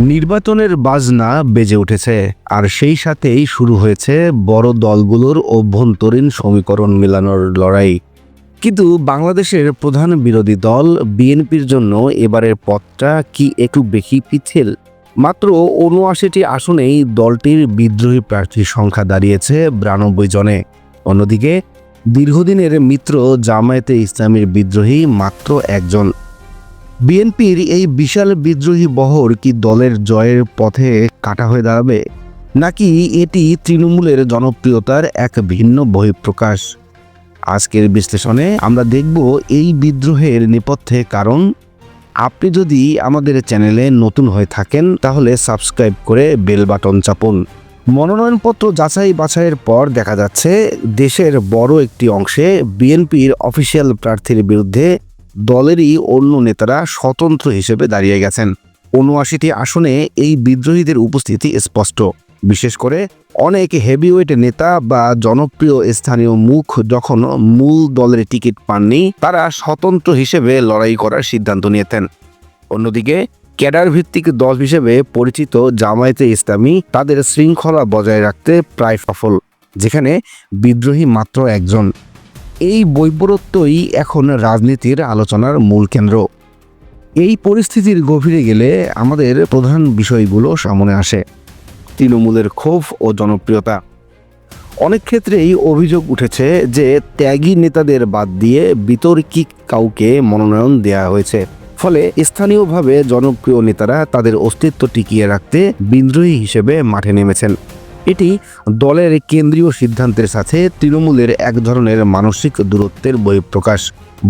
নির্বাচনের বাজনা বেজে উঠেছে, আর সেই সাথেই শুরু হয়েছে বড় দলগুলোর অভ্যন্তরীণ সমীকরণ মেলানোর লড়াই। কিন্তু বাংলাদেশের প্রধান বিরোধী দল বিএনপির জন্য এবারের পথটা কি একটু বেশি পিচ্ছিল? মাত্র ৭৯টি আসনেই দলটির বিদ্রোহী প্রার্থীর সংখ্যা দাঁড়িয়েছে ৯২ জনে। অন্যদিকে দীর্ঘদিনের মিত্র জামায়াতে ইসলামীর বিদ্রোহী মাত্র একজন। বিএনপির এই বিশাল বিদ্রোহী বহর কি দলের জয়ের পথে কাটা হয়ে দাঁড়াবে, নাকি এটি তৃণমূলের জনপ্রিয়তার এক ভিন্ন বহিঃপ্রকাশ? আজকের বিশ্লেষণে আমরা দেখব এই বিদ্রোহের নেপথ্যে কারণ। আপনি যদি আমাদের চ্যানেলে নতুন হয়ে থাকেন তাহলে সাবস্ক্রাইব করে বেল বাটন চাপুন। মনোনয়নপত্র যাচাই বাছাইয়ের পর দেখা যাচ্ছে দেশের বড় একটি অংশে বিএনপির অফিসিয়াল প্রার্থীর বিরুদ্ধে দলেরই অন্য নেতারা স্বতন্ত্র হিসেবে দাঁড়িয়ে গেছেন। ৭৯টি আসনে এই বিদ্রোহীদের উপস্থিতি স্পষ্ট। বিশেষ করে অনেক হেভিওয়েট নেতা বা জনপ্রিয় স্থানীয় মুখ যখন মূল দলের টিকিট পাননি, তারা স্বতন্ত্র হিসেবে লড়াই করার সিদ্ধান্ত নিয়েছেন। অন্যদিকে ক্যাডার ভিত্তিক দল হিসেবে পরিচিত জামায়াতে ইসলামী তাদের শৃঙ্খলা বজায় রাখতে প্রায় সফল, যেখানে বিদ্রোহী মাত্র একজন। এই বৈপরত্যই এখন রাজনীতির আলোচনার মূল কেন্দ্র। এই পরিস্থিতির গভীরে গেলে আমাদের প্রধান বিষয়গুলো সামনে আসে। তৃণমূলের ক্ষোভ ও জনপ্রিয়তা। অনেক ক্ষেত্রেই অভিযোগ উঠেছে যে ত্যাগী নেতাদের বাদ দিয়ে বিতর্কিক কাউকে মনোনয়ন দেওয়া হয়েছে, ফলে স্থানীয়ভাবে জনপ্রিয় নেতারা তাদের অস্তিত্ব টিকিয়ে রাখতে বিদ্রোহী হিসেবে মাঠে নেমেছেন। এটি দলের কেন্দ্রীয় সিদ্ধান্তের সাথে তৃণমূলের এক ধরনের মানসিক দূরত্বের বহিঃপ্রকাশ।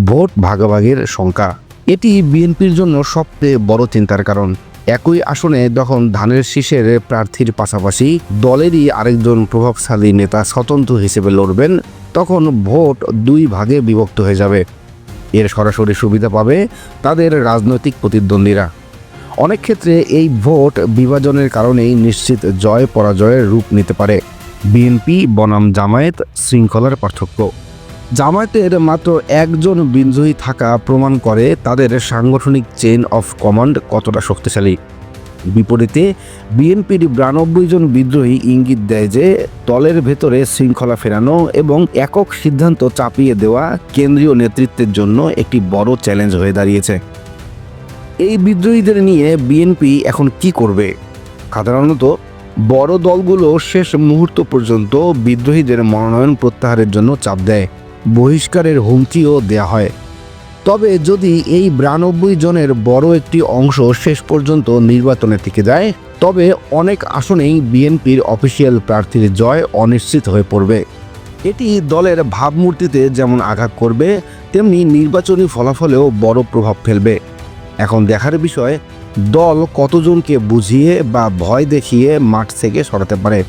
ভোট ভাগাভাগির শঙ্কা, এটি বিএনপির জন্য সবচেয়ে বড় চিন্তার কারণ। একই আসনে যখন ধানের শীষের প্রার্থীর পাশাপাশি দলেরই আরেকজন প্রভাবশালী নেতা স্বতন্ত্র হিসেবে লড়বেন, তখন ভোট দুই ভাগে বিভক্ত হয়ে যাবে। এর সরাসরি সুবিধা পাবে তাদের রাজনৈতিক প্রতিদ্বন্দ্বীরা। অনেক ক্ষেত্রে এই ভোট বিভাজনের কারণেই নিশ্চিত জয় পরাজয়ের রূপ নিতে পারে। বিএনপি বনাম জামায়াত শৃঙ্খলার পার্থক্য। জামায়াতের মাত্র একজন বিদ্রোহী থাকা প্রমাণ করে তাদের সাংগঠনিক চেইন অফ কমান্ড কতটা শক্তিশালী। বিপরীতে বিএনপির ৯২ জন বিদ্রোহী ইঙ্গিত দেয় যে দলের ভেতরে শৃঙ্খলা ফেরানো এবং একক সিদ্ধান্ত চাপিয়ে দেওয়া কেন্দ্রীয় নেতৃত্বের জন্য একটি বড় চ্যালেঞ্জ হয়ে দাঁড়িয়েছে। এই বিদ্রোহীদের নিয়ে বিএনপি এখন কি করবে? সাধারণত বড় দলগুলো শেষ মুহূর্ত পর্যন্ত বিদ্রোহীদের মনোনয়ন প্রত্যাহারের জন্য চাপ দেয়, বহিষ্কারের হুমকিও দেয়া হয়। তবে যদি এই ৯২ জনের বড় একটি অংশ শেষ পর্যন্ত নির্বাচনে টিকে যায়, তবে অনেক আসনেই বিএনপির অফিসিয়াল প্রার্থীর জয় অনিশ্চিত হয়ে পড়বে। এটি দলের ভাবমূর্তিতে যেমন আঘাত করবে, তেমনি নির্বাচনী ফলাফলেও বড় প্রভাব ফেলবে। এখন দেখার বিষয়, দল কতজনকে বুঝিয়ে বা ভয় দেখিয়ে মাঠ থেকে সরাতে পারে।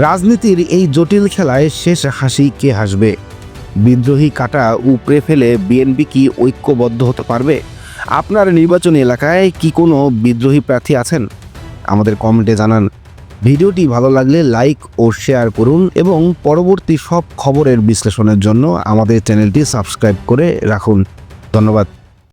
রাজনীতির এই জটিল খেলায় শেষ হাসি কে হাসবে? বিদ্রোহী কাটা উপড়ে ফেলে বিএনপি কি ঐক্যবদ্ধ হতে পারবে? আপনার নির্বাচনী এলাকায় কি কোনো বিদ্রোহী প্রার্থী আছেন? আমাদের কমেন্টে জানান। ভিডিওটি ভালো লাগলে লাইক ও শেয়ার করুন এবং পরবর্তী সব খবরের বিশ্লেষণের জন্য আমাদের চ্যানেলটি সাবস্ক্রাইব করে রাখুন। ধন্যবাদ।